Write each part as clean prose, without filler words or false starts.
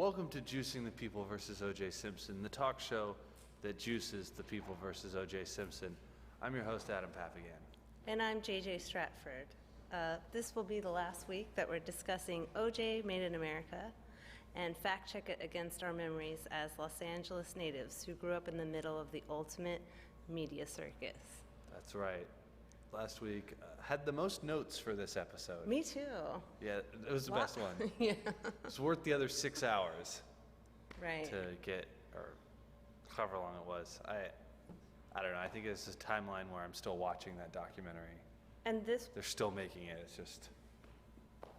Welcome to Juicing the People versus O.J. Simpson, the talk show that juices the people versus O.J. Simpson. I'm your host, Adam Papagan. And I'm J.J. Stratford. This will be the last week that we're discussing O.J. Made in America and fact-check it against our memories as Los Angeles natives who grew up in the middle of the ultimate media circus. That's right. Last week, had the most notes for this episode. Me too. Yeah, it was the best one. Yeah. It's worth the other 6 hours Right. to get, or however long it was. I don't know. I think it's a timeline where I'm still watching that documentary. And They're still making it. It's just...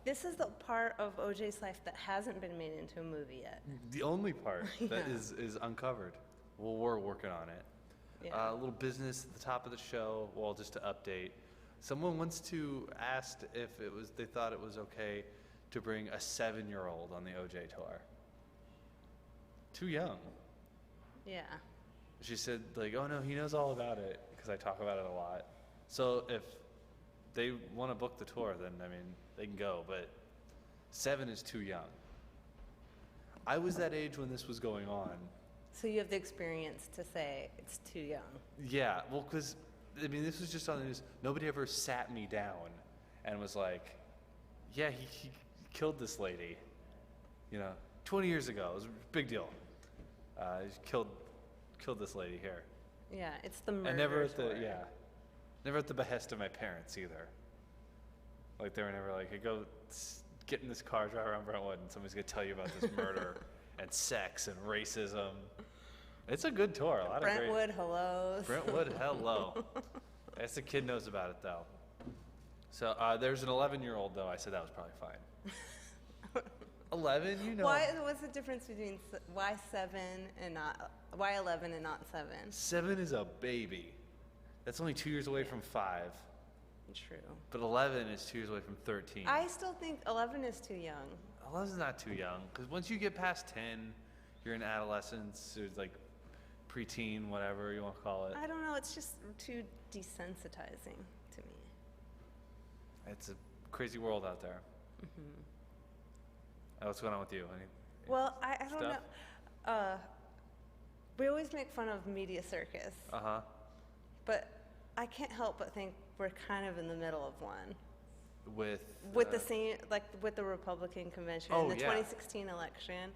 this is the part of O.J.'s life that hasn't been made into a movie yet. The only part that Yeah. is uncovered. Well, we're working on it. Yeah. A little business at the top of the show. Well, just to update. Someone asked if they thought it was okay to bring a 7-year-old on the OJ tour. Too young. Yeah. She said, like, oh no, he knows all about it because I talk about it a lot. So if they want to book the tour, then I mean they can go. But 7 is too young. I was that age when this was going on. So you have the experience to say it's too young. Yeah, well, because, I mean, this was just on the news. Nobody ever sat me down and was like, yeah, he killed this lady, 20 years ago. It was a big deal. He killed this lady here. Yeah, it's the murder. And never tour. never at the behest of my parents either. Like, they were never like, hey, go get in this car, drive around Brentwood, and somebody's going to tell you about this murder and sex and racism. It's a good tour. A lot Brentwood, of hello. Brentwood, hello. I guess the kid knows about it, though. So there's an 11-year-old, though. I said that was probably fine. 11, What's the difference between why 7 and not why 11 and not 7? 7 is a baby. That's only 2 years away from 5. True. But 11 is 2 years away from 13. I still think 11 is too young. 11 is not too young, because once you get past 10, you're in adolescence, or like preteen, whatever you want to call it. I don't know. It's just too desensitizing to me. It's a crazy world out there. Mm-hmm. What's going on with you? Well, I don't stuff? know. We always make fun of media circus. Uh-huh. But I can't help but think we're kind of in the middle of one. With the same, like with the Republican convention Oh, and the yeah. 2016 election.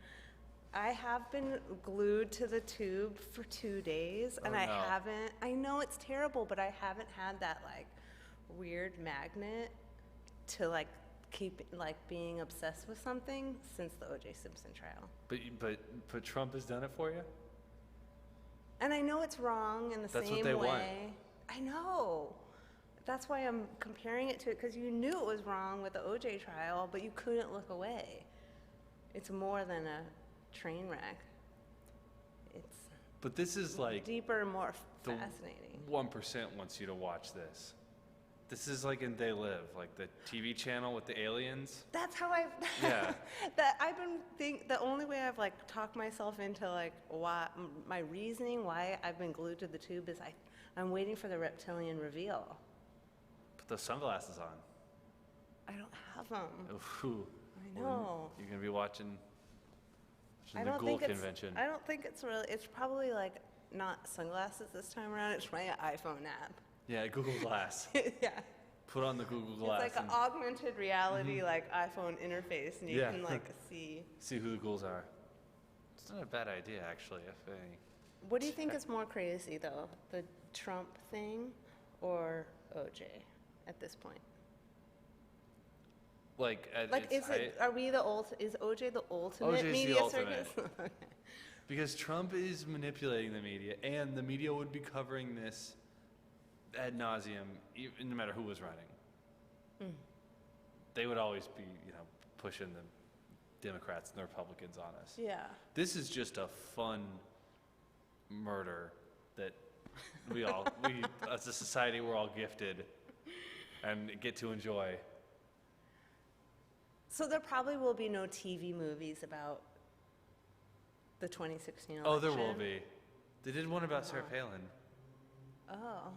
I have been glued to the tube for 2 days, and Oh, I no. haven't. I know it's terrible, but I haven't had that like weird magnet to like keep like being obsessed with something since the O.J. Simpson trial. But Trump has done it for you? And I know it's wrong in the That's same what they way. want. I know. That's why I'm comparing it to it, because you knew it was wrong with the O.J. trial, but you couldn't look away. It's more than a train wreck. It's But this is like deeper, more the fascinating. 1% wants you to watch this. This is like in They Live, like the TV channel with the aliens. That's how I've. Yeah. That I've been the only way I've like talked myself into like why my reasoning why I've been glued to the tube is I'm waiting for the reptilian reveal. Put those sunglasses on. I don't have them. Ooh. I know. You're going to be watching I the don't Ghoul think Convention. I don't think it's really. It's probably like not sunglasses this time around. It's my iPhone app. Yeah, Google Glass. Yeah. Put on the Google Glass. It's like an augmented reality like iPhone interface, and you Yeah. can like see. See who the ghouls are. It's not a bad idea, actually. If any. What do you think is more crazy though, the Trump thing, or OJ at this point? Like Are we is OJ the ultimate OJ 's the media ultimate. circus? Okay. Because Trump is manipulating the media, and the media would be covering this ad nauseum, no matter who was running. They would always be, pushing the Democrats and the Republicans on us. Yeah. This is just a fun murder that we as a society, we're all gifted and get to enjoy. So there probably will be no TV movies about the 2016 election. Oh, there will be. They did one about Sarah Palin. Oh.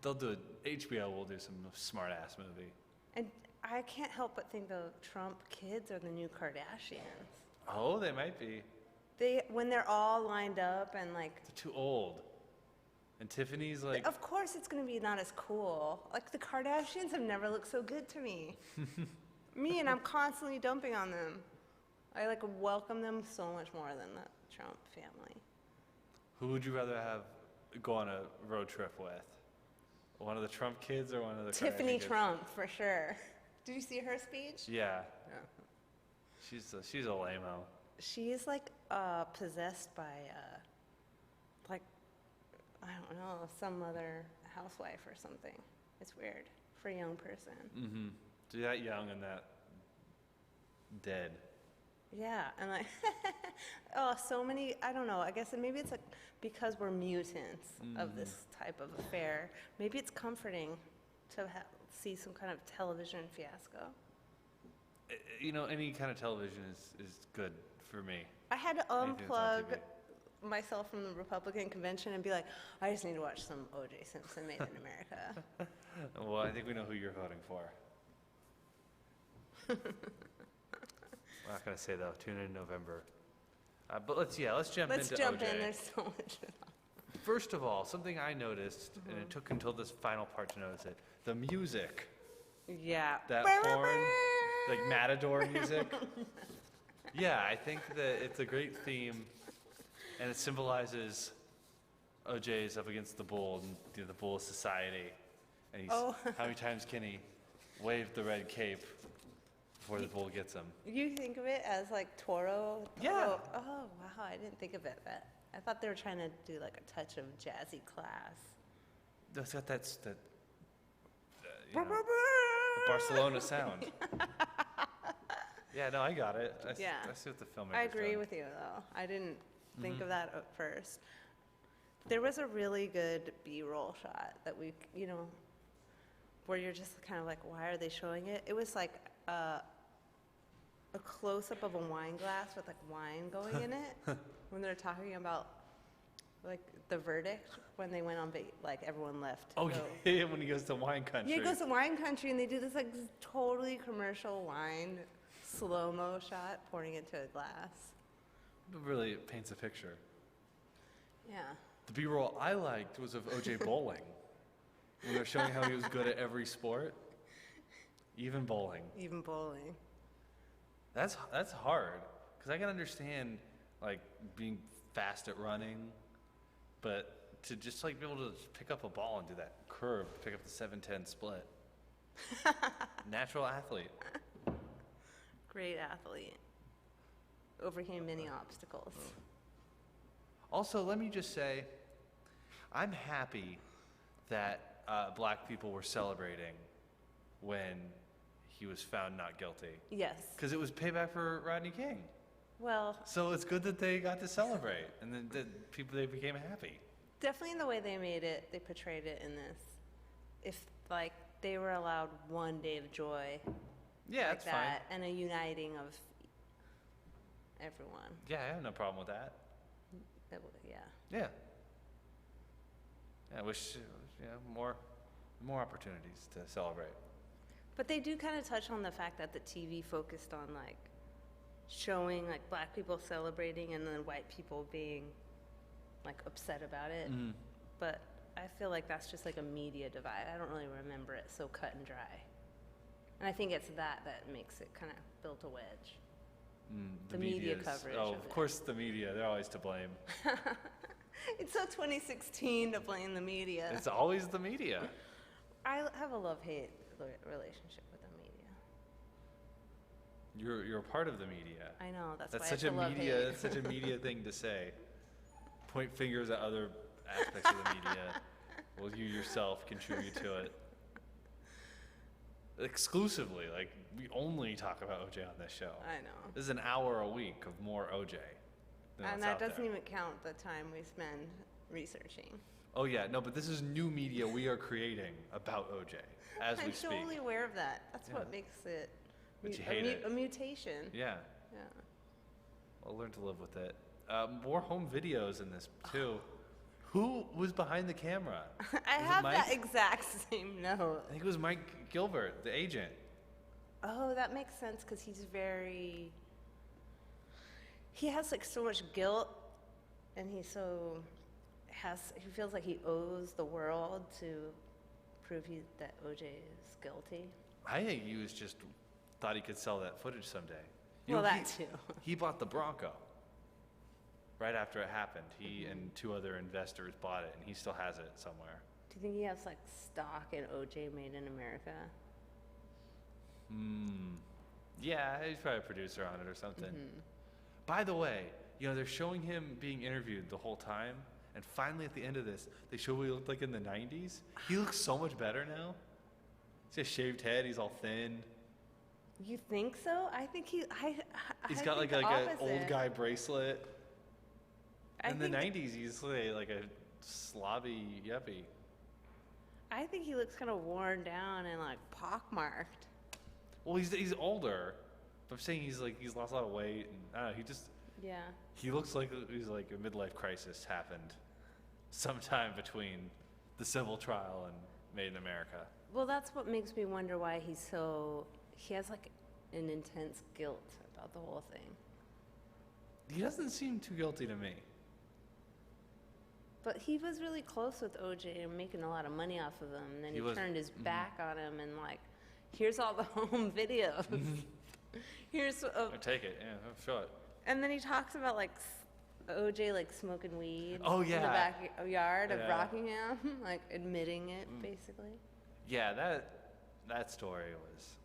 They'll do it. HBO will do some smart-ass movie. And I can't help but think the Trump kids are the new Kardashians. Oh, they might be. When they're all lined up and like. They're too old. And Tiffany's like. Of course, it's gonna be not as cool. Like the Kardashians have never looked so good to me. And I'm constantly dumping on them. I like welcome them so much more than the Trump family. Who would you rather have go on a road trip with? One of the Trump kids or one of the Tiffany Kardashian kids? Trump, for sure. Did you see her speech? Yeah. Yeah. She's a lame-o. She is like possessed by like I don't know, some other housewife or something. It's weird for a young person. Mm-hmm. So that young and that dead. Yeah, and like, so many, I don't know, I guess maybe it's like because we're mutants of this type of affair, maybe it's comforting to see some kind of television fiasco. Any kind of television is good for me. I had to Anything that's on unplug myself from the Republican convention and be like, I just need to watch some O.J. Simpson Made in America. Well, I think we know who you're voting for. I'm not going to say, though. Tune in November. But let's jump Let's into jump OJ. in. There's so much. First of all, something I noticed, and it took until this final part to notice it, the music. Yeah. That horn, like Matador music. Yeah, I think that it's a great theme, and it symbolizes OJ's up against the bull, and the bull is society. And he's, how many times can he wave the red cape before the bull gets him? You think of it as like Toro? Yeah. Oh, wow, I didn't think of it that. I thought they were trying to do like a touch of jazzy class. It's got that the Barcelona sound. Yeah, no, I got it. I see what the filmmaker's I agree doing. with you, though. I didn't think of that at first. There was a really good B-roll shot that where you're just kind of like, why are they showing it? It was like a close-up of a wine glass with like wine going in it when they're talking about like the verdict when they went on like everyone left. Oh, yeah, when he goes to wine country. Yeah, he goes to wine country and they do this like totally commercial wine slow-mo shot pouring into a glass. It really paints a picture. Yeah. The B-roll I liked was of OJ bowling. When they were showing how he was good at every sport, even bowling. Even bowling. That's hard, because I can understand like being fast at running, but to just like be able to pick up a ball and do that curve, pick up the 7-10 split. Natural athlete. Great athlete. Overcame many obstacles. Also, let me just say, I'm happy that black people were celebrating when he was found not guilty. Yes. Because it was payback for Rodney King. Well, So it's good that they got to celebrate, and then they became happy. definitely in the way they made it, they portrayed it in this. If like they were allowed one day of joy, Yeah, like that's that, and a uniting of everyone. fine. Yeah, I have no problem with that. Yeah. Yeah. I wish more opportunities to celebrate. But they do kind of touch on the fact that the TV focused on like showing like black people celebrating and then white people being like upset about it. Mm. But I feel like that's just like a media divide. I don't really remember it so cut and dry. And I think it's that makes it kind of built a wedge. The media coverage Oh, of of it. course the media. They're always to blame. It's so 2016 to blame the media. It's always the media. I have a love-hate relationship with the media. You're a part of the media. I know, that's why That's it's a love-hate. That's such a media thing to say. Point fingers at other aspects of the media. Well, you yourself contribute to it. Exclusively, like we only talk about OJ on this show. I know. This is an hour a week of more OJ. And that doesn't even count the time we spend researching. Oh yeah, no, but this is new media we are creating about OJ as we I'm speak. totally aware of that. That's Yeah. what makes it, But you hate it. a mutation. Yeah, Yeah. I'll learn to live with it. More home videos in this too. Who was behind the camera? I Was it have Mike? that exact same note. I think it was Mike Gilbert, the agent. Oh, that makes sense because he has like so much guilt, and he feels like he owes the world to prove that OJ is guilty. I think he was just thought he could sell that footage someday. That too. He bought the Bronco right after it happened. He and 2 other investors bought it, and he still has it somewhere. Do you think he has like stock in OJ Made in America? Yeah, he's probably a producer on it or something. By the way, they're showing him being interviewed the whole time, and finally at the end of this, they show what he looked like in the 90s. He looks so much better now. He's got a shaved head, he's all thin. You think so? I think he's got like an old guy bracelet. In the 90s, he's like a slobby yuppie. I think he looks kind of worn down and like pockmarked. Well, he's older. But I'm saying he's lost a lot of weight, and I don't know, he looks like he's like a midlife crisis happened sometime between the civil trial and Made in America. Well, that's what makes me wonder why he has like an intense guilt about the whole thing. He doesn't seem too guilty to me. But he was really close with OJ and making a lot of money off of him, and then he turned his back on him and like, here's all the home videos. Here's take it, yeah, show it. And then he talks about like OJ like smoking weed in the backyard of Rockingham, like admitting it basically. Yeah, that story was.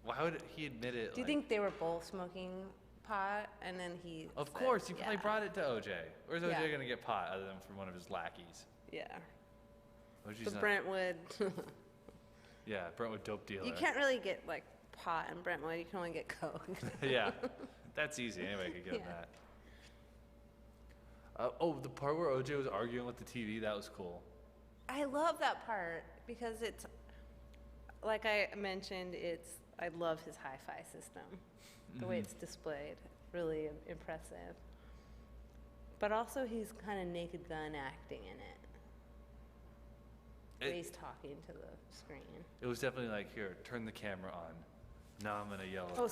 Why would he admit it? Do you think they were both smoking pot, and then he? Of course, he probably brought it to OJ. Where's OJ gonna get pot other than from one of his lackeys? Yeah. OJ's Brentwood. Yeah, Brentwood dope dealer. You can't really get like pot in Brentwood. You can only get coke. Yeah, that's easy. Anybody could get that. The part where OJ was arguing with the TV, that was cool. I love that part because it's, like I mentioned, I love his hi-fi system. The way it's displayed, really impressive. But also he's kind of Naked Gun acting in it. He's talking to the screen. It was definitely like, here, turn the camera on. Now I'm going to yell at the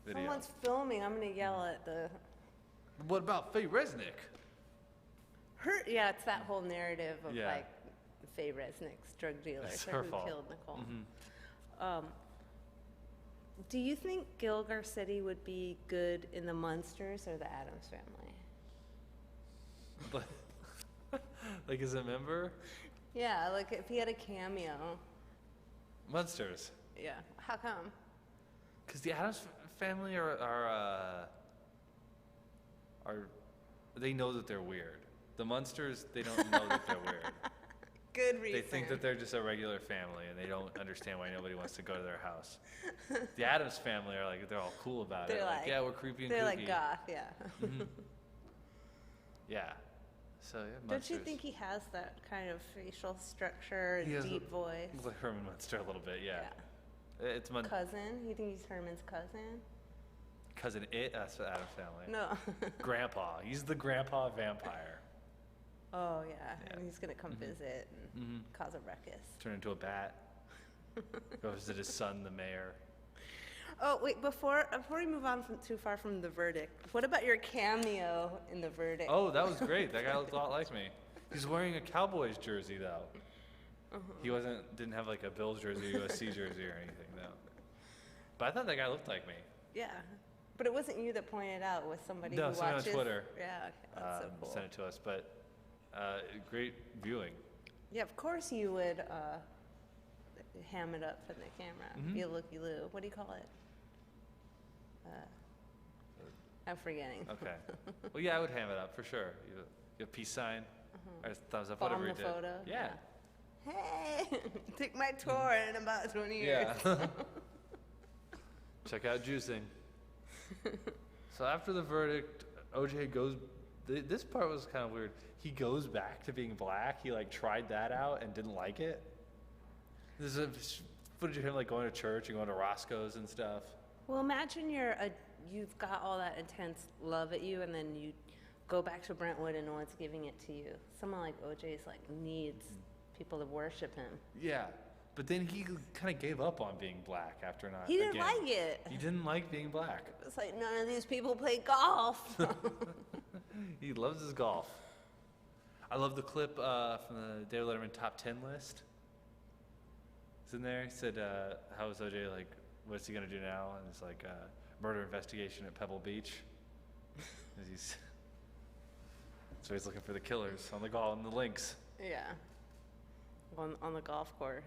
video. Someone's filming, I'm going to yell at the... What about Faye Resnick? Yeah, it's that whole narrative of like Faye Resnick's drug dealer, who killed Nicole. Do you think Gil Garcetti would be good in the Munsters or the Addams Family? Like as a member? Yeah, like if he had a cameo. Munsters. Yeah. How come? Because the Addams Family are they know that they're weird. The Munsters, they don't know that they're weird. Good reason. They think that they're just a regular family, and they don't understand why nobody wants to go to their house. The Addams Family are like, they're all cool about it. Like, yeah, we're creepy and they're kooky. Like goth, yeah. Yeah. So, yeah, Don't Munsters. you think he has that kind of facial structure and deep voice? He's like Herman Munster a little bit, yeah. It's cousin? You think he's Herman's cousin? Cousin that's the Addams Family. No. Grandpa. He's the grandpa vampire. Oh, yeah. And he's going to come visit and cause a ruckus. Turn into a bat. Go visit his son, the mayor. Oh, wait, before we move on too far from the verdict, what about your cameo in the verdict? Oh, that was great. That guy looked a lot like me. He's wearing a Cowboys jersey, though. He didn't have like a Bills jersey or USC jersey or anything, though. But I thought that guy looked like me. Yeah. But it wasn't you that pointed out. It was somebody who watches. No, someone on Twitter. Yeah, okay. That's so cool. Sent it to us, but great viewing. Yeah, of course you would ham it up for the camera. Be a looky-loo. What do you call it? I'm forgetting. Okay. Well, yeah, I would ham it up for sure. You have peace sign, or thumbs up, whatever you did. Photo. Yeah. Hey, take my tour in about 20 years. Yeah. Check out juicing. So after the verdict, OJ goes. This part was kind of weird. He goes back to being black. He like tried that out and didn't like it. There's a footage of him like going to church and going to Roscoe's and stuff. Well, imagine you've got all that intense love at you, and then you go back to Brentwood and no one's giving it to you. Someone like OJ's like needs people to worship him. Yeah, But then he kind of gave up on being black after not. He didn't like it. He didn't like being black. It's like, none of these people play golf. He loves his golf. I love the clip from the David Letterman top 10 list. It's in there. He said, how is OJ, like, what's he going to do now? And it's like, murder investigation at Pebble Beach. So he's looking for the killers on the links. Yeah. On the golf course.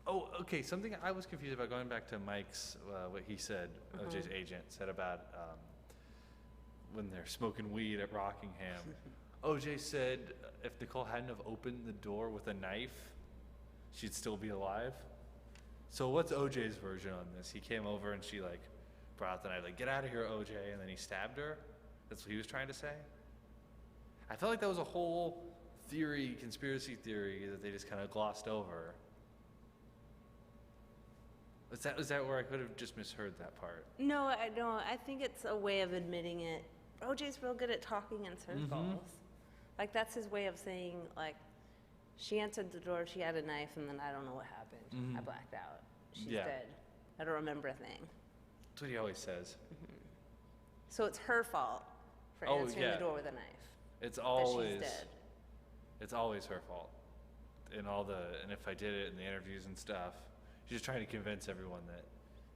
Oh, okay. Something I was confused about, going back to Mike's, what he said, OJ's agent said about when they're smoking weed at Rockingham. OJ said if Nicole hadn't have opened the door with a knife, she'd still be alive. So what's OJ's version on this? He came over and she like brought out the knife, like, get out of here, OJ, and then he stabbed her. That's what he was trying to say. I felt like that was a whole theory, conspiracy theory, that they just kind of glossed over. Was that where I could have just misheard that part? No, I don't. I think it's a way of admitting it. OJ's real good at talking in circles. Like, that's his way of saying, like, she answered the door, she had a knife, and then I don't know what happened. I blacked out. She's dead. I don't remember a thing. That's what he always says. So it's her fault for answering the door with a knife. It's always that she's dead. It's always her fault. And if I did it in the interviews and stuff, she's just trying to convince everyone that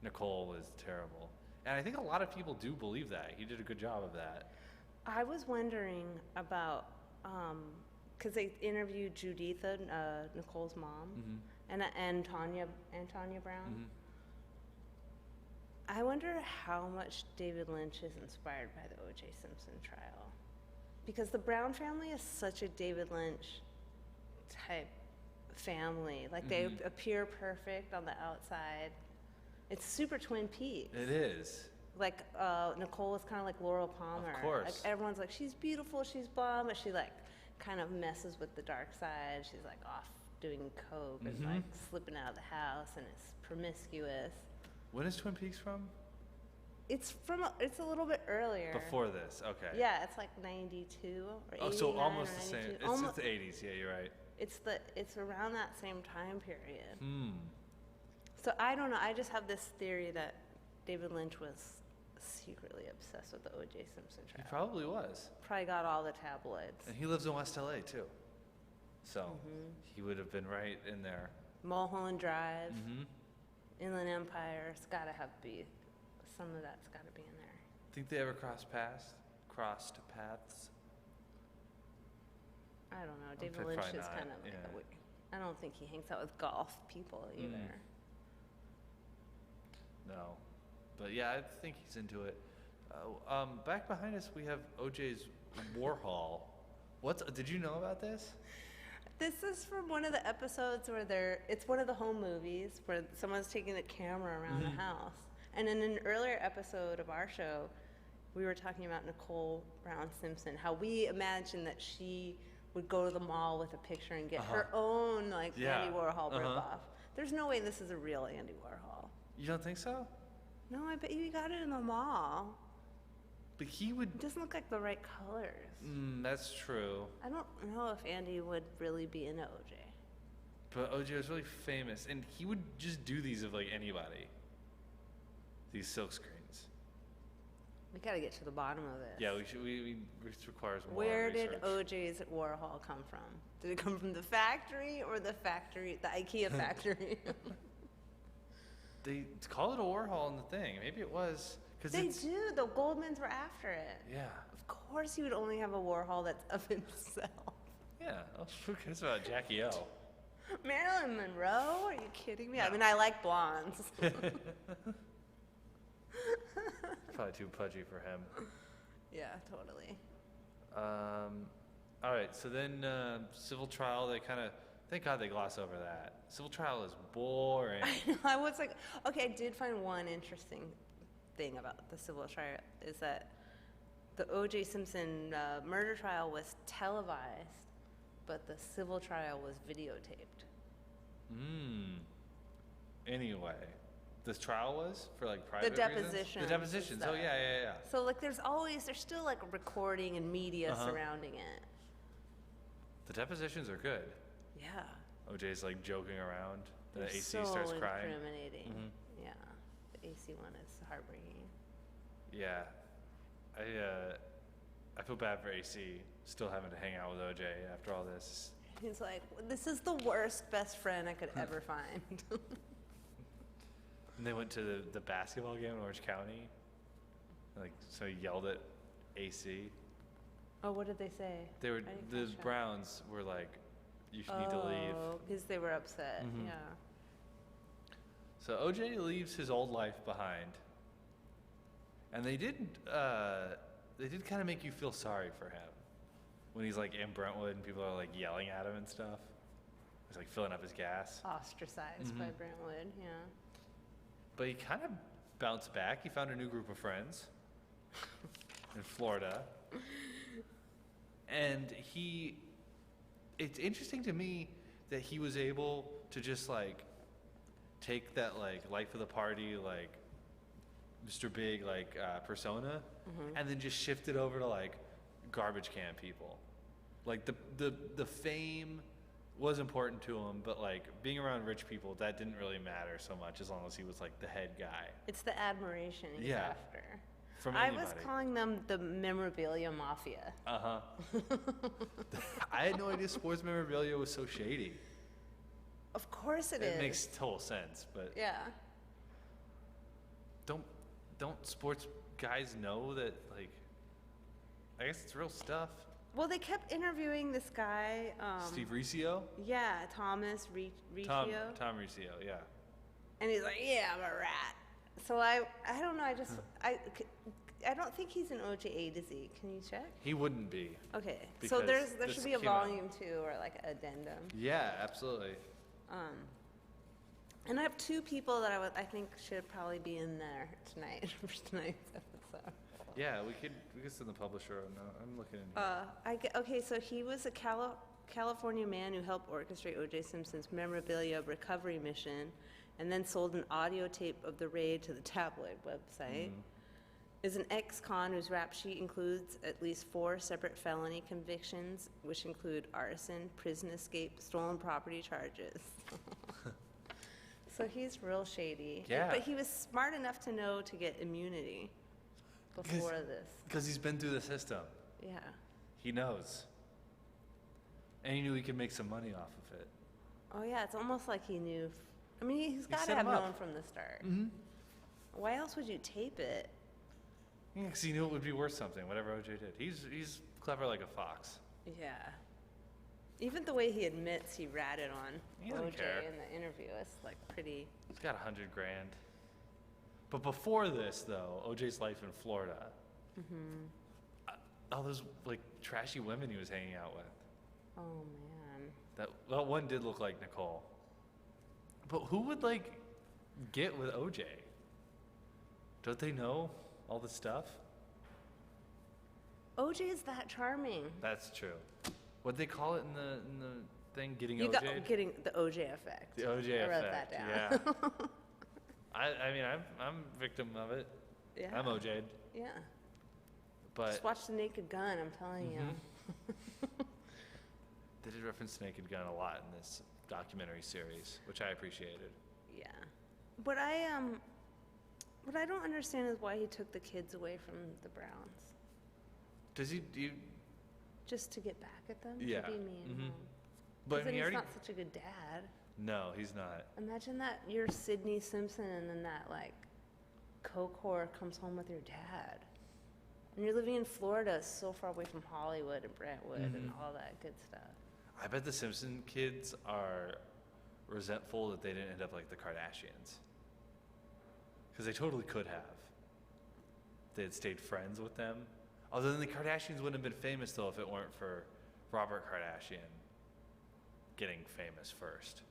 Nicole is terrible. And I think a lot of people do believe that. He did a good job of that. I was wondering about, because they interviewed Juditha, Nicole's mom, and Tanya Brown. I wonder how much David Lynch is inspired by the O.J. Simpson trial. Because the Brown family is such a David Lynch type family. Like, they appear perfect on the outside. It's super Twin Peaks. It is. Like, Nicole is kind of like Laurel Palmer. Of course. Like, everyone's like, she's beautiful, she's blonde, but she, like, kind of messes with the dark side. She's, like, off doing coke and, like, slipping out of the house, and is promiscuous. When is Twin Peaks from? It's a little bit earlier. Before this, okay. Yeah, it's like 92 or 89. Oh, so almost the same. It's Almost, the 80s, yeah, you're right. It's around that same time period. So I don't know. I just have this theory that David Lynch was secretly obsessed with the O.J. Simpson trial. He probably was. Probably got all the tabloids. And he lives in West LA too. So he would have been right in there. Mulholland Drive, Inland Empire. It's got to be, some of that's got to be in there. Think they ever crossed paths? I don't know. David Lynch is kind of like I don't think he hangs out with golf people either. No. But yeah, I think he's into it. Back behind us, we have OJ's Warhol. Did you know about this? This is from one of the episodes where it's one of the home movies where someone's taking the camera around the house. And in an earlier episode of our show, we were talking about Nicole Brown Simpson, how we imagined that she would go to the mall with a picture and get her own, like, Andy Warhol ripoff. There's no way this is a real Andy Warhol. You don't think so? No, I bet you got it in the mall. But he would... It doesn't look like the right colors. That's true. I don't know if Andy would really be into OJ. But OJ was really famous, and he would just do these of, like, anybody. These silk screens. We gotta get to the bottom of this. Yeah, this requires more Where research. did OJ's Warhol come from? Did it come from the factory or the IKEA factory? They call it a Warhol in the thing. Maybe it was... They do. The Goldmans were after it. Yeah. Of course you would only have a Warhol that's of himself. Yeah. Who cares about Jackie O? Marilyn Monroe? Are you kidding me? No. I mean, I like blondes. Probably too pudgy for him. Yeah, totally. All right. So then civil trial, they kind of... Thank God they gloss over that. Civil trial is boring. I know. I was like... Okay, I did find one interesting thing about the civil trial is that the O.J. Simpson murder trial was televised, but the civil trial was videotaped. Anyway, this trial was for, like, private The reasons? depositions. The depositions. Oh, yeah. So, like, there's still, like, recording and media surrounding it. The depositions are good. Yeah. OJ's like joking around. The They're AC so starts crying. incriminating. Mhm. Yeah, the AC one is heartbreaking. Yeah, I feel bad for AC still having to hang out with OJ after all this. He's like, this is the worst best friend I could ever find. And they went to the basketball game in Orange County. Like, so he yelled at AC. Oh, what did they say? They were I didn't the catch that. Browns were like, you need to leave. Oh, because they were upset. Mhm. Yeah. So OJ leaves his old life behind, and they did kind of make you feel sorry for him when he's like in Brentwood and people are like yelling at him and stuff. He's like filling up his gas. Ostracized by Brentwood. Yeah. But he kind of bounced back. He found a new group of friends in Florida. And it's interesting to me that he was able to just like take that like life of the party, like Mr. Big, like persona, and then just shift it over to like garbage can people. Like the fame was important to him, but like being around rich people, that didn't really matter so much as long as he was like the head guy. It's the admiration he's Yeah. after. From I anybody. was calling them the memorabilia mafia. I had no idea sports memorabilia was so shady. Of course it is. It makes total sense, but Yeah. don't sports guys know that, like, I guess it's real stuff. Well, they kept interviewing this guy. Steve Riccio? Yeah, Thomas Riccio. Tom Riccio, yeah. And he's like, yeah, I'm a rat. So I don't know. I don't think he's an OJ, is he? Can you check? He wouldn't be. Okay. So Because there this should be a came out. volume 2 or like an addendum. Yeah, absolutely. And I have 2 people that I think should probably be in there tonight for tonight's episode. Yeah, we could send the publisher a note. I'm looking in here. Okay, so he was a California man who helped orchestrate O.J. Simpson's memorabilia recovery mission and then sold an audio tape of the raid to the tabloid website. Is an ex-con whose rap sheet includes at least 4 separate felony convictions, which include arson, prison escape, stolen property charges. So he's real shady. Yeah. But he was smart enough to know to get immunity before this. Because he's been through the system. Yeah. He knows. And he knew he could make some money off of it. Oh yeah, it's almost like he knew. I mean, he's got to set have him up. known from the start. Mm-hmm. Why else would you tape it? Yeah, because he knew it would be worth something, whatever OJ did. He's clever like a fox. Yeah. Even the way he admits he ratted on He doesn't OJ care. in the interview is like pretty. He's got $100,000. But before this, though, OJ's life in Florida, all those like trashy women he was hanging out with. Oh man. That one did look like Nicole. But who would like get with OJ? Don't they know all this stuff? OJ is that charming. That's true. What'd they call it in the thing? Getting You OJ? got getting the OJ effect. The OJ I wrote effect. that down. Yeah. I mean, I'm victim of it. Yeah. I'm OJ'd. Yeah. But Just watch The Naked Gun. I'm telling you. they did reference Naked Gun a lot in this documentary series, which I appreciated. Yeah. What I don't understand is why he took the kids away from the Browns. Does he? Do you, Just to get back at them? Yeah. To be mean. Mhm. But but then he he's already. not such a good dad. No, he's not. Imagine that you're Sidney Simpson and then that like coke whore comes home with your dad. And you're living in Florida, so far away from Hollywood and Brentwood and all that good stuff. I bet the Simpson kids are resentful that they didn't end up like the Kardashians. Because they totally could have. They had stayed friends with them. Although then the Kardashians wouldn't have been famous though if it weren't for Robert Kardashian getting famous first.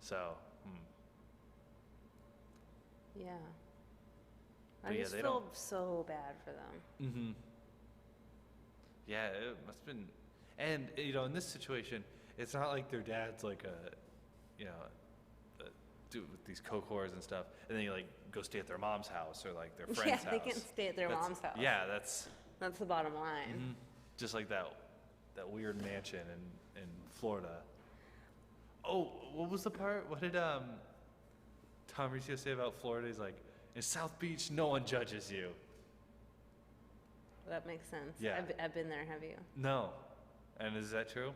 So, Yeah. But I yeah, just they feel don't- so bad for them. Yeah, it must have been. And, in this situation, it's not like their dad's like do with these coke whores and stuff, and then you like go stay at their mom's house or like their friend's house. They can't stay at their mom's house. Yeah, that's That's the bottom line. just like that weird mansion in Florida. Oh, what was the part? What did Tom Riccio say about Florida? He's like, in South Beach, no one judges you. That makes sense. Yeah. I've been there, have you? No. And is that true?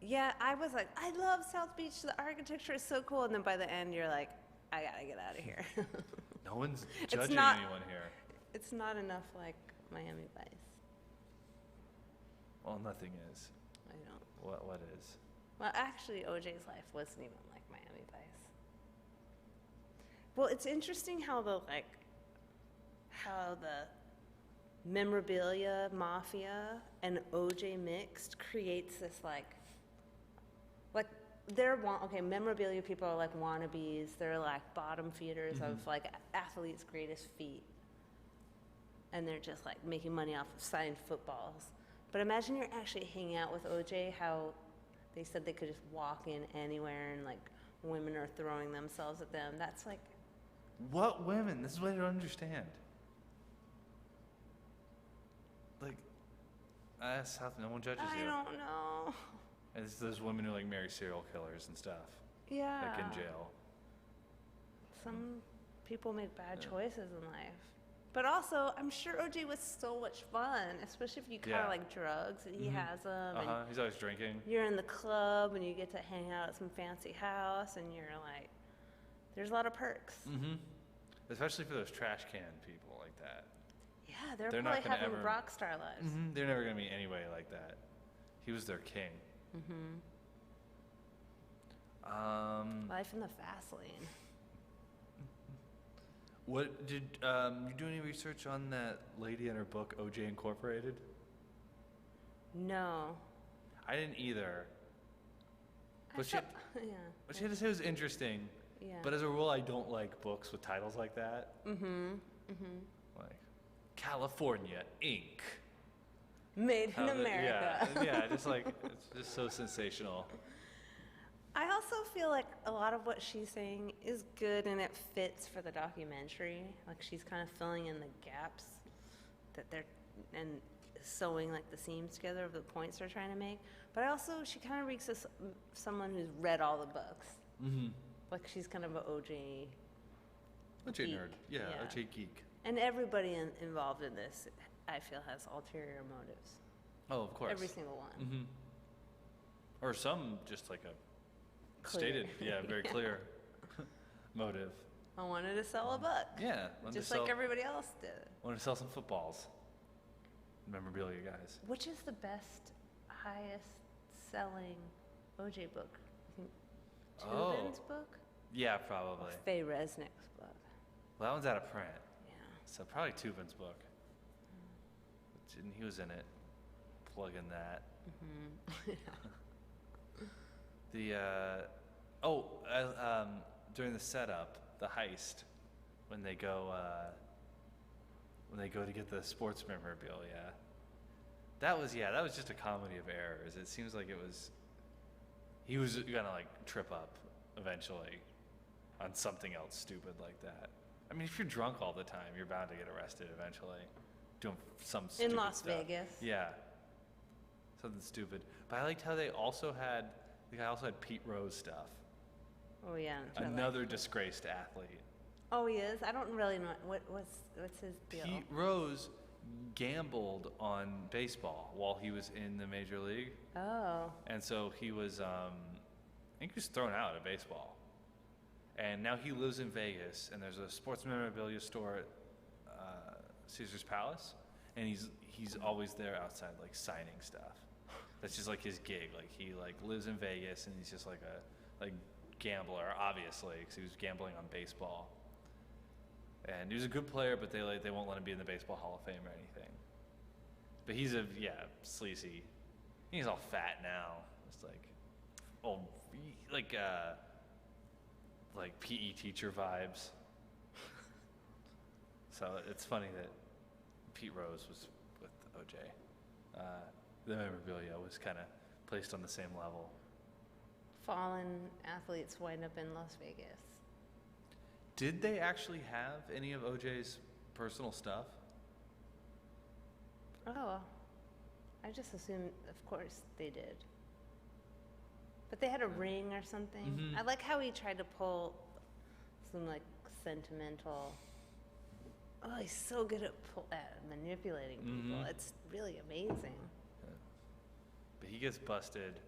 Yeah, I was like, I love South Beach. The architecture is so cool. And then by the end, you're like, I gotta get out of here. No one's judging not- anyone here. It's not enough like Miami Vice. Well, nothing is. I don't. What is? Well, actually, OJ's life wasn't even like Miami Vice. Well, it's interesting how the memorabilia mafia and OJ mixed creates this memorabilia people are like wannabes. They're like bottom feeders of like athletes' greatest feat. And they're just like making money off of signed footballs. But imagine you're actually hanging out with OJ, how they said they could just walk in anywhere and like women are throwing themselves at them. That's like, What women? This is what I don't understand. Like, that's how no one judges you. I don't know. And it's those women who like marry serial killers and stuff, Yeah. like in jail. Some people make bad choices in life. But also, I'm sure OJ was so much fun, especially if you kind of Yeah. like drugs and he has them. He's always drinking. You're in the club and you get to hang out at some fancy house and you're like, there's a lot of perks. Especially for those trash can people like that. Yeah, they're They're not probably gonna having ever- rock star lives. They're never gonna be anybody like that. He was their king. Life in the fast lane. What did you do any research on that lady and her book OJ Incorporated? No. I didn't either. But she yeah. what she had to say was interesting. Yeah. But as a rule, I don't like books with titles like that. Like California Inc. Made in How the- America. Yeah, just like it's just so sensational. I also feel like a lot of what she's saying is good and it fits for the documentary. Like she's kind of filling in the gaps that they're and sewing like the seams together of the points they're trying to make. But she kind of reeks of someone who's read all the books. Like she's kind of an OJ OJ geek. nerd. Yeah, OJ geek. And everybody involved in this, I feel, has ulterior motives. Oh, of course. Every single one. Or some just like a Clear. stated, very clear motive. I wanted to sell a book. Yeah. Just like everybody else did. Want to sell some footballs. Memorabilia, guys. Which is the best, highest selling OJ book? I think Tubin's book? Yeah, probably. Faye Resnick's book. Well, that one's out of print. Yeah. So probably Tubin's book. And he was in it. Plugging that. During the setup, the heist, when they go to get the sports memorabilia, that was just a comedy of errors. It seems like he was gonna like trip up eventually on something else stupid like that. I mean, if you're drunk all the time, you're bound to get arrested eventually, doing some stupid In Las stuff. Vegas. Yeah, something stupid. But I liked how they also had Pete Rose stuff. Oh yeah. Another disgraced athlete. Oh, he is? I don't really know. What's his deal? Pete Rose gambled on baseball while he was in the major league. Oh. And so he was, I think he was thrown out of baseball. And now he lives in Vegas, and there's a sports memorabilia store at Caesar's Palace, and he's always there outside, like, signing stuff. That's just, like, his gig. Like, he, like, lives in Vegas, and he's just, like, a gambler, obviously, because he was gambling on baseball. And he was a good player, but they won't let him be in the Baseball Hall of Fame or anything. But he's sleazy. He's all fat now. It's like old, like PE teacher vibes. So it's funny that Pete Rose was with OJ. The memorabilia was kind of placed on the same level. Fallen athletes wind up in Las Vegas. Did they actually have any of OJ's personal stuff? Oh, I just assumed, of course, they did. But they had a ring or something. Mhm. I like how he tried to pull some like sentimental. Oh, he's so good at manipulating people. Mhm. It's really amazing. But he gets busted.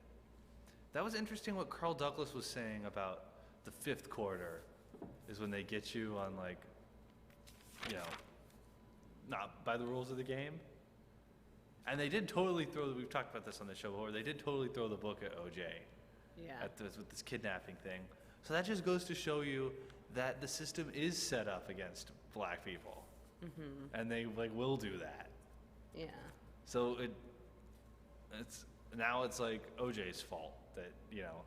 That was interesting what Carl Douglas was saying about the fifth quarter is when they get you on like, you know, not by the rules of the game. And they did totally we've talked about this on the show before, they did totally throw the book at OJ Yeah. with this kidnapping thing. So that just goes to show you that the system is set up against black people. Mm-hmm. And they like will do that. Yeah. So it's like OJ's fault that, you know.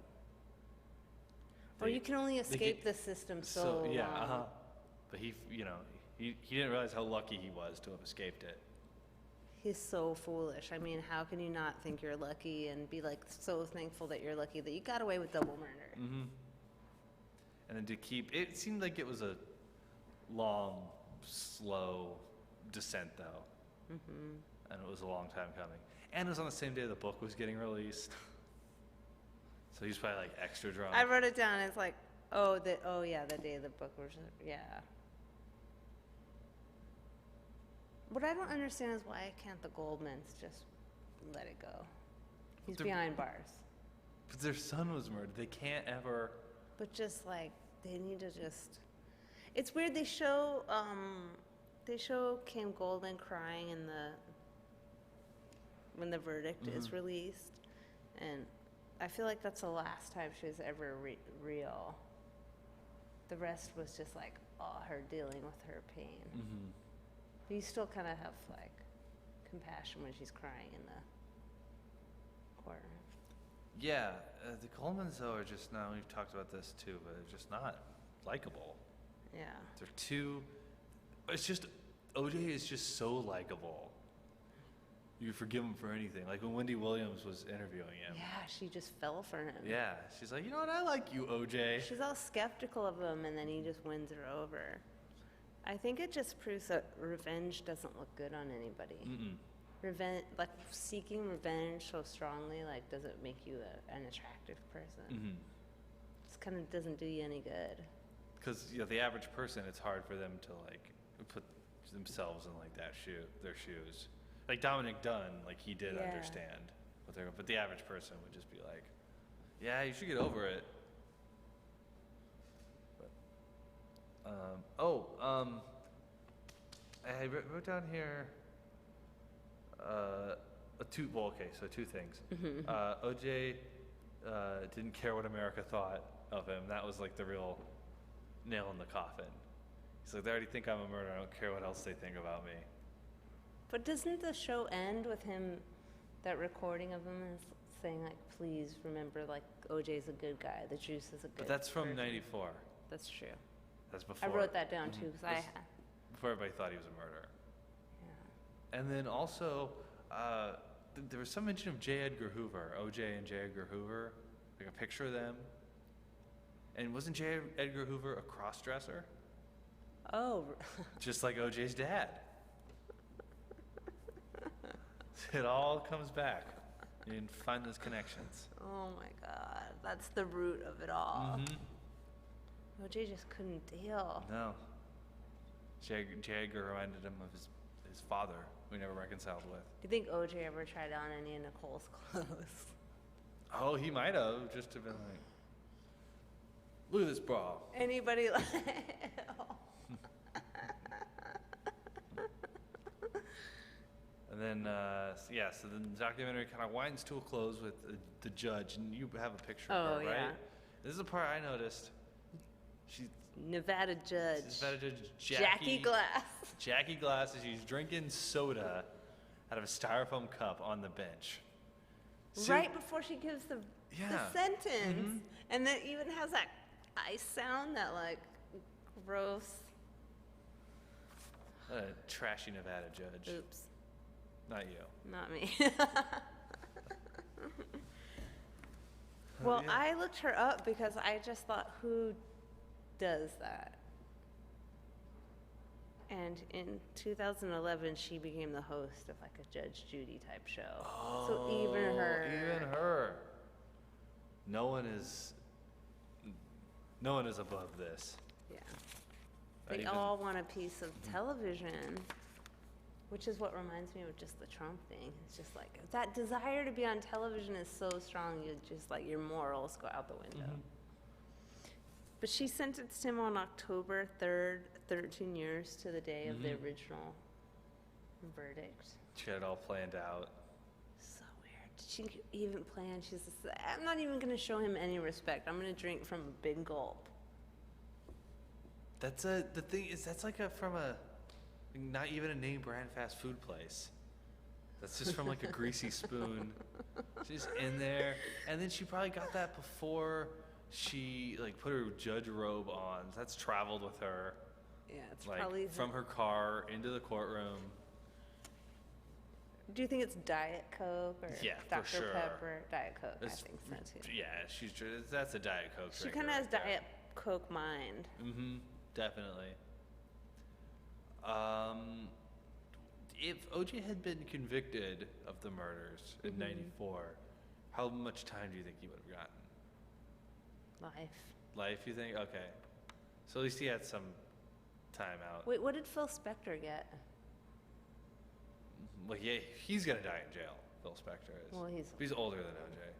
Or you can only escape the system so yeah, long. But he didn't realize how lucky he was to have escaped it. He's so foolish. I mean, how can you not think you're lucky and be like so thankful that you're lucky that you got away with double murder? Mm-hmm. And then it seemed like it was a long, slow descent though. Mm-hmm. And it was a long time coming. And it was on the same day the book was getting released. So he's probably like extra drunk. I wrote it down. It's like, the day the book was, yeah. What I don't understand is why can't the Goldmans just let it go? He's behind bars. But their son was murdered. They can't ever. But just like, they need to just. It's weird. They show Kim Goldman crying when the verdict is released, and I feel like that's the last time she was ever real. The rest was just like, her dealing with her pain. Mm-hmm. But you still kind of have like compassion when she's crying in the corner. Yeah, the Colemans though are just now. We've talked about this too, but they're just not likable. Yeah. They're too. It's just OJ is just so likable. You forgive him for anything. Like when Wendy Williams was interviewing him. Yeah, she just fell for him. Yeah, she's like, you know what? I like you, OJ. She's all skeptical of him, and then he just wins her over. I think it just proves that revenge doesn't look good on anybody. Revenge, like seeking revenge so strongly, like does it make you an attractive person? Mm-hmm. Just kind of doesn't do you any good. Because the average person, it's hard for them to like put themselves in like their shoes. Like Dominic Dunn, like he did understand what they're, but the average person would just be like, yeah, you should get over it. I wrote down here two things. Mm-hmm. OJ didn't care what America thought of him. That was like the real nail in the coffin. He's like, they already think I'm a murderer. I don't care what else they think about me. But doesn't the show end with him, that recording of him is saying like, please remember, like OJ's a good guy. The juice is a good. But that's from person. '94. That's true. That's before. I wrote that down too because before everybody thought he was a murderer. Yeah. And then also, there was some mention of J. Edgar Hoover, OJ and J. Edgar Hoover, like a picture of them. And wasn't J. Edgar Hoover a cross-dresser? Oh. Just like OJ's dad. It all comes back. You can find those connections. Oh my God, that's the root of it all. Mm-hmm. OJ just couldn't deal. No. J. Edgar reminded him of his father, who he never reconciled with. Do you think OJ ever tried on any of Nicole's clothes? Oh, he might have, just to been like, look at this bra. Anybody like? And then, so then the documentary kind of winds to a close with the judge, and you have a picture of her, right? Yeah. This is the part I noticed. Nevada Judge Jackie Glass. Jackie Glass, she's drinking soda out of a styrofoam cup on the bench. Right before she gives the sentence. Mm-hmm. And that even has that ice sound, that like gross. A trashy Nevada judge. Oops. Not you. Not me. Well, I looked her up because I just thought, who does that? And in 2011, she became the host of like a Judge Judy type show. Oh, so even her. no one is above this. Yeah. Not They even- all want a piece of television, which is what reminds me of just the Trump thing. It's just like that desire to be on television is so strong, you just like your morals go out the window. But she sentenced him on October 3rd, 13 years to the day of the original verdict. She had it all planned out. So weird. Did she even plan? She's just, I'm not even going to show him any respect. I'm going to drink from a big gulp. The thing is, that's like from a, not even a name brand fast food place. That's just from like a greasy spoon. She's in there. And then she probably got that before she like put her judge robe on. That's traveled with her. Yeah, it's like probably from her car into the courtroom. Do you think it's Diet Coke or Yeah, Dr. for sure. Pepper? Diet Coke, It's- I think so too. Yeah, that's a Diet Coke. She kind of has Diet Coke mind. Mm-hmm. Definitely. If OJ had been convicted of the murders in '94, how much time do you think he would have gotten? Life. Life, you think? Okay. So at least he had some time out. Wait, what did Phil Spector get? Well, yeah, he's gonna die in jail. Phil Spector is. Well, He's older than OJ.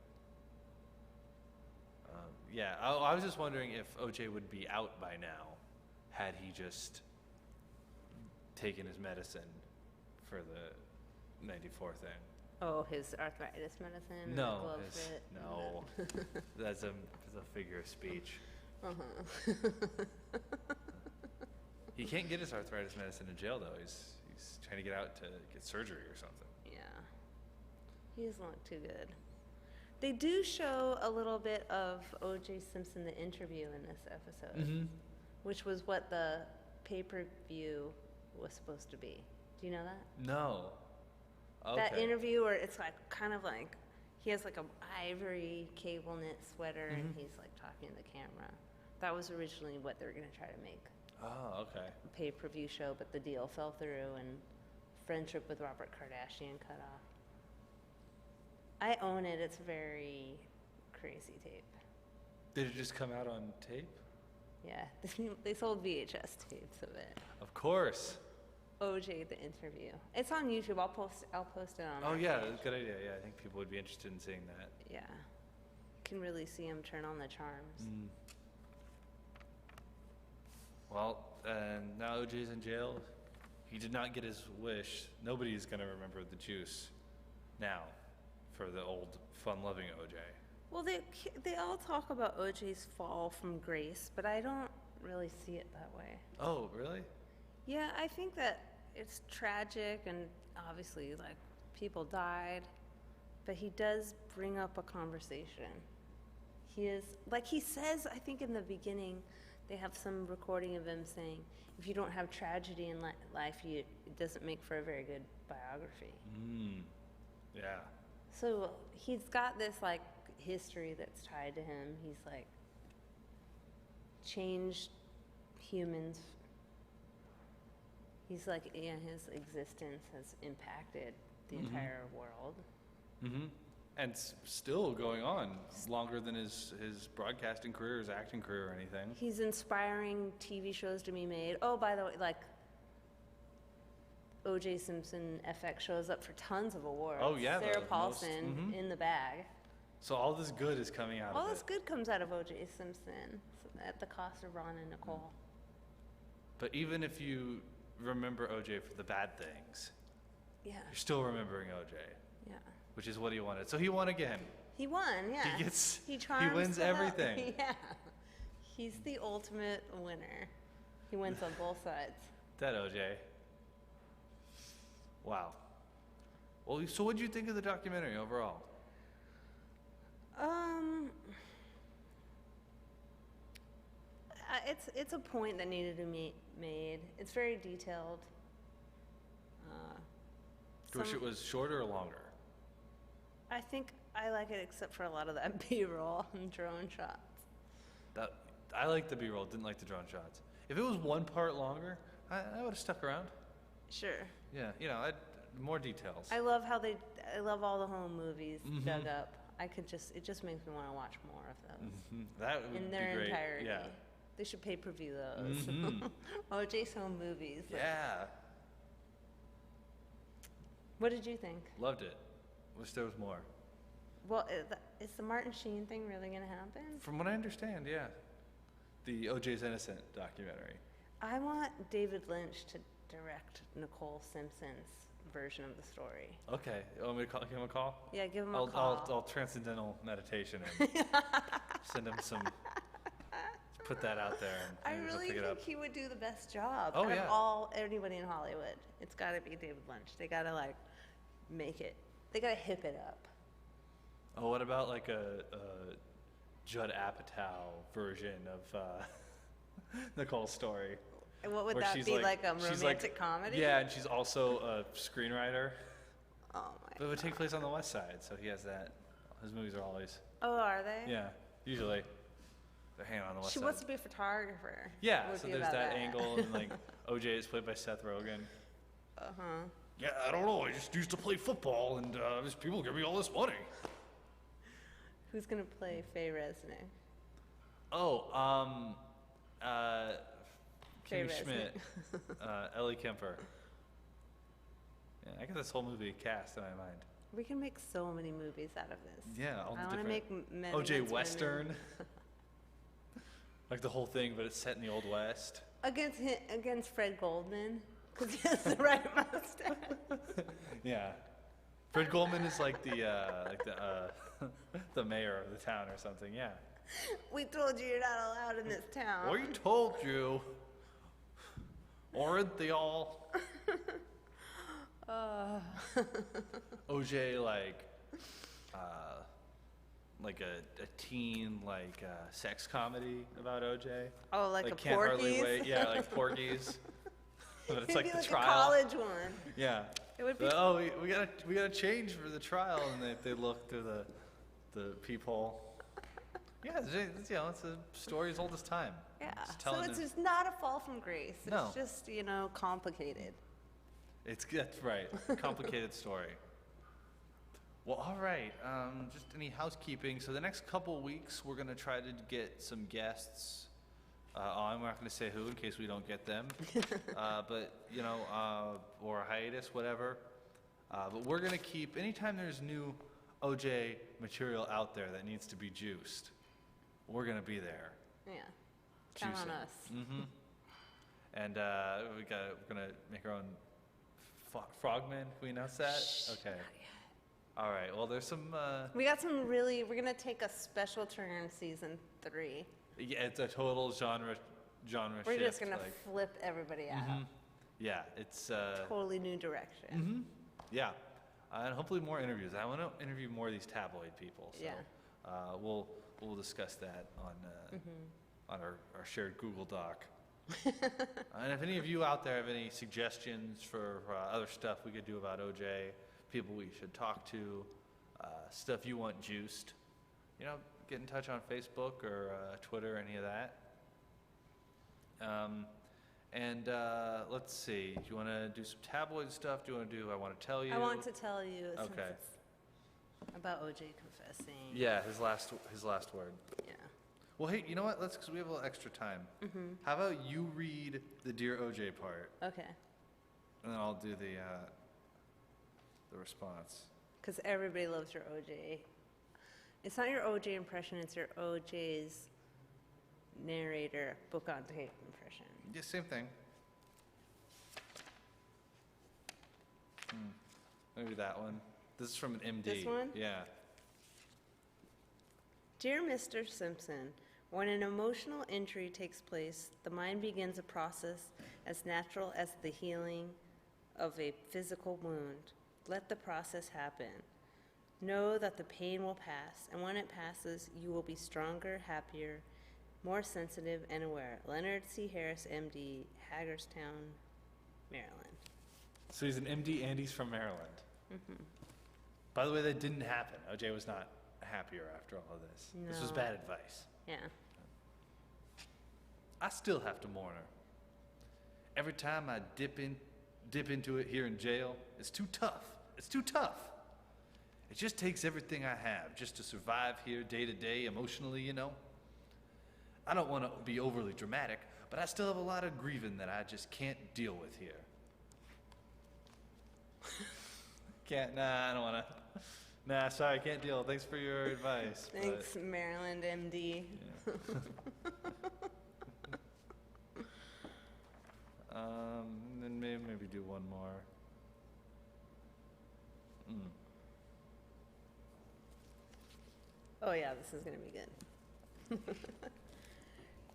Yeah, I was just wondering if OJ would be out by now, had he just taken his medicine for the '94 thing. Oh, his arthritis medicine? and No, glove his- fit? no, that's a figure of speech. He can't get his arthritis medicine in jail though. He's trying to get out to get surgery or something. Yeah. He doesn't look too good. They do show a little bit of O.J. Simpson, the interview in this episode, which was what the pay-per-view was supposed to be. Do you know that? No. Okay. That interview where it's like kind of like he has like a ivory cable knit sweater and he's like talking to the camera. That was originally what they were going to try to make Oh, okay. a pay-per-view show, but the deal fell through and friendship with Robert Kardashian cut off. I own it. It's very crazy tape. Did it just come out on tape? Yeah, they sold VHS tapes of it. Of course. OJ the interview. It's on YouTube. I'll post it on. Oh our yeah, page. good idea. Yeah, I think people would be interested in seeing that. Yeah, can really see him turn on the charms. Well, and now OJ's in jail. He did not get his wish. Nobody's gonna remember the juice now for the old fun-loving OJ. Well, they all talk about OJ's fall from grace, but I don't really see it that way. Oh, really? Yeah, I think that it's tragic and obviously like people died, but he does bring up a conversation. He is, like he says, I think in the beginning, they have some recording of him saying, if you don't have tragedy in life, it doesn't make for a very good biography. Yeah. So he's got this like history that's tied to him. He's like changed humans. He's like, yeah, his existence has impacted the entire world. And still going on longer than his broadcasting career, his acting career, or anything. He's inspiring TV shows to be made. Oh, by the way, like O.J. Simpson FX shows up for tons of awards. Oh, yeah, Sarah the Paulson in the bag. So all this good is coming out All of this it. good comes out of O.J. Simpson at the cost of Ron and Nicole. But even if you remember OJ for the bad things, Yeah, you're still remembering OJ, yeah. which is what he wanted. So he won again. He won, yeah. He charms wins the hell- everything. Yeah. He's the ultimate winner. He wins on both sides. That OJ. Wow. Well, so what did you think of the documentary overall? It's a point that needed to be made. It's very detailed. Wish Some- it was shorter or longer? I think I like it except for a lot of that B-roll and drone shots. I liked the B-roll, didn't like the drone shots. If it was one part longer, I would have stuck around. Sure. Yeah, more details. I love all the home movies dug up. it just makes me want to watch more of those. That would In be their great. entirety. Yeah. They should pay-per-view those. O.J.'s home movies. Yeah. What did you think? Loved it. Wish there was more. Well, is the Martin Sheen thing really going to happen? From what I understand, yeah. The O.J.'s Innocent documentary. I want David Lynch to direct Nicole Simpson's version of the story. Okay. You want me to give him a call? Yeah, give him a call. I'll transcendental meditation him. Send him some. Put that out there. And I really think he would do the best job Oh, out yeah. of anybody in Hollywood. It's got to be David Lynch. They got to make it. They got to hip it up. Oh, what about like a Judd Apatow version of Nicole's story? And what would where that she's be, like a she's romantic comedy? Yeah, and she's also a screenwriter. Oh, But it would take place on the West Side, so he has that. His movies are always. Oh, are they? Yeah, usually. They're hanging on the West She Side. wants to be a photographer. Yeah, It would so be there's about that angle, and like OJ is played by Seth Rogen. Uh-huh. Yeah, I don't know. I just used to play football, and these people give me all this money. Who's going to play Faye Resnick? Oh, Kimmy Faye Schmidt, Ellie Kemper. Yeah, I got this whole movie cast in my mind. We can make so many movies out of this. Yeah, all the I want to different. make men OJ against Western. women. Like the whole thing, but it's set in the Old West. Against Fred Goldman, because he has the right mustache. Yeah. Fred Goldman is like the the mayor of the town or something. Yeah. We told you you're not allowed in this town. We told you. Aren't they all? OJ like a teen sex comedy about OJ. Oh, like a Can't Hardly Porky's? Wait. Yeah, like Porky's. But it's It'd like be the like trial. a college one. Yeah. It would be. But, oh, we gotta change for the trial, and they look through the peephole. Yeah, it's a story as old as time. Yeah. Just So telling it's it- just not a fall from grace. It's No. just, complicated. That's right. Complicated story. Well, all right. Just any housekeeping. So the next couple weeks, we're gonna try to get some guests on. We're not gonna say who in case we don't get them. But or a hiatus, whatever. But we're gonna keep anytime there's new OJ material out there that needs to be juiced. We're gonna be there. Yeah. Count on Juicing. us. Mm-hmm. And we're gonna make our own frogman. Can we announce that? Okay. All right. Well, there's some. We got some we're going to take a special turn season 3. Yeah, it's a total genre We're shift. just going to flip everybody out. Yeah, it's. Totally new direction. Yeah, and hopefully more interviews. I want to interview more of these tabloid people. So, Yeah. We'll discuss that on our shared Google Doc. And if any of you out there have any suggestions for other stuff we could do about OJ, people we should talk to, stuff you want juiced, get in touch on Facebook or Twitter, any of that. And let's see. Do you want to do some tabloid stuff? Do you want to do I Want to Tell You? I want to tell you since Okay. it's about OJ confessing. Yeah, his last word. Yeah. Well, hey, you know what? Because we have a little extra time. How about you read the Dear OJ part, Okay. and then I'll do the response. Because everybody loves your OJ. It's not your OJ impression, it's your OJ's narrator, book on tape impression. Yeah, same thing. Maybe that one. This is from an MD. This one? Yeah. Dear Mr. Simpson, when an emotional injury takes place, the mind begins a process as natural as the healing of a physical wound. Let the process happen. Know that the pain will pass, and when it passes, you will be stronger, happier, more sensitive, and aware. Leonard C. Harris, MD, Hagerstown, Maryland. So he's an MD and he's from Maryland. By the way, that didn't happen. OJ was not happier after all of this. This was No. bad advice. Yeah. I still have to mourn her. Every time I dip into it here in jail, it's too tough. It's too tough. It just takes everything I have just to survive here day to day emotionally, you know. I don't want to be overly dramatic, but I still have a lot of grieving that I just can't deal with here. I don't want to. Nah, sorry, I can't deal. Thanks for your advice. Thanks, Maryland, MD. Yeah. Then maybe do one more. Oh yeah, this is gonna be good.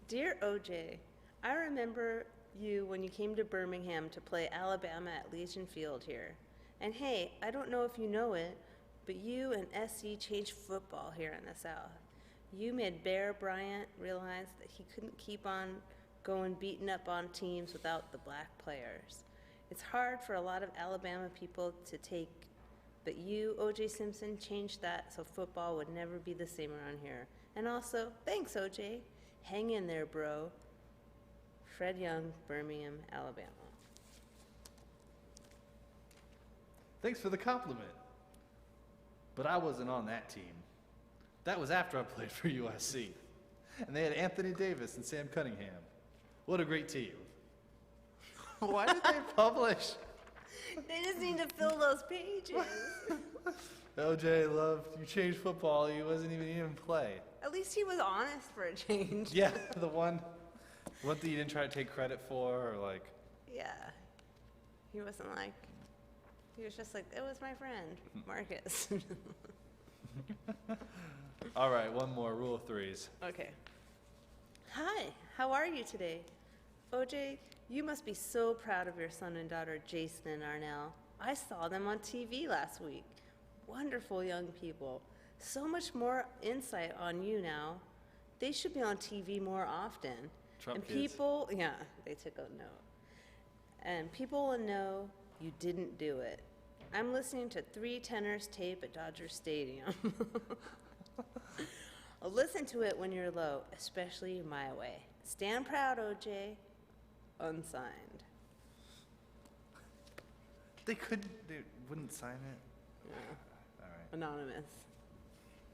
Dear OJ, I remember you when you came to Birmingham to play Alabama at Legion Field here. And hey, I don't know if you know it, but you and SC changed football here in the South. You made Bear Bryant realize that he couldn't keep on going beating up on teams without the black players. It's hard for a lot of Alabama people to take, but you, OJ Simpson, changed that so football would never be the same around here. And also, thanks, OJ. Hang in there, bro. Fred Young, Birmingham, Alabama. Thanks for the compliment. But I wasn't on that team. That was after I played for USC. And they had Anthony Davis and Sam Cunningham. What a great team. Why did they publish? They just need to fill those pages. OJ, love, you changed football. He wasn't even play. At least he was honest for a change. Yeah, the one that you didn't try to take credit for, or like. Yeah. He wasn't like, he was just like, it was my friend, Marcus. All right, one more, rule of threes. Okay. Hi, how are you today? OJ, you must be so proud of your son and daughter, Jason and Arnell. I saw them on TV last week. Wonderful young people. So much more insight on you now. They should be on TV more often. Trump and kids. people, yeah, they took a note. And people will know you didn't do it. I'm listening to 3 Tenors tape at Dodger Stadium. I'll listen to it when you're low, especially my way. Stand proud, OJ. Unsigned. They wouldn't sign it? No. All right. Anonymous.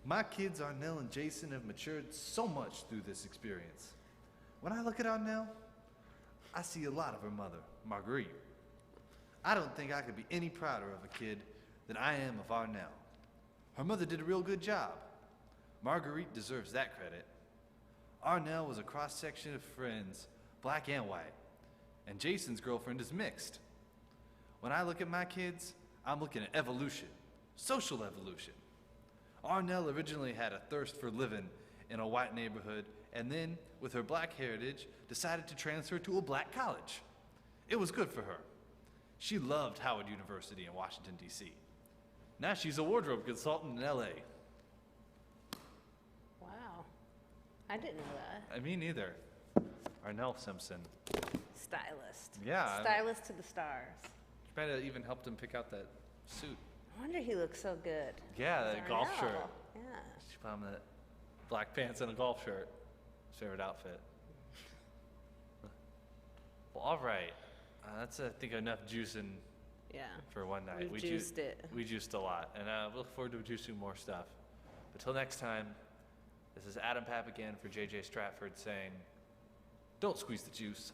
My kids, Arnell and Jason, have matured so much through this experience. When I look at Arnell, I see a lot of her mother, Marguerite. I don't think I could be any prouder of a kid than I am of Arnell. Her mother did a real good job. Marguerite deserves that credit. Arnell was a cross-section of friends, black and white, and Jason's girlfriend is mixed. When I look at my kids, I'm looking at evolution, social evolution. Arnell originally had a thirst for living in a white neighborhood, and then, with her black heritage, decided to transfer to a black college. It was good for her. She loved Howard University in Washington, D.C. Now she's a wardrobe consultant in L.A. Wow. I didn't know that. Me neither. Arnell Simpson. Stylist. Yeah. Stylist to the stars. She might have even helped him pick out that suit. I wonder he looks so good. Yeah, that golf Arnell. shirt. Yeah. She bought him that black pants and a golf shirt. His favorite outfit. Well, all right. That's, I think, enough juicing Yeah. for one night. We juiced it. We juiced a lot. And we look forward to juicing more stuff. But till next time, this is Adam Papp again for JJ Stratford saying, don't squeeze the juice.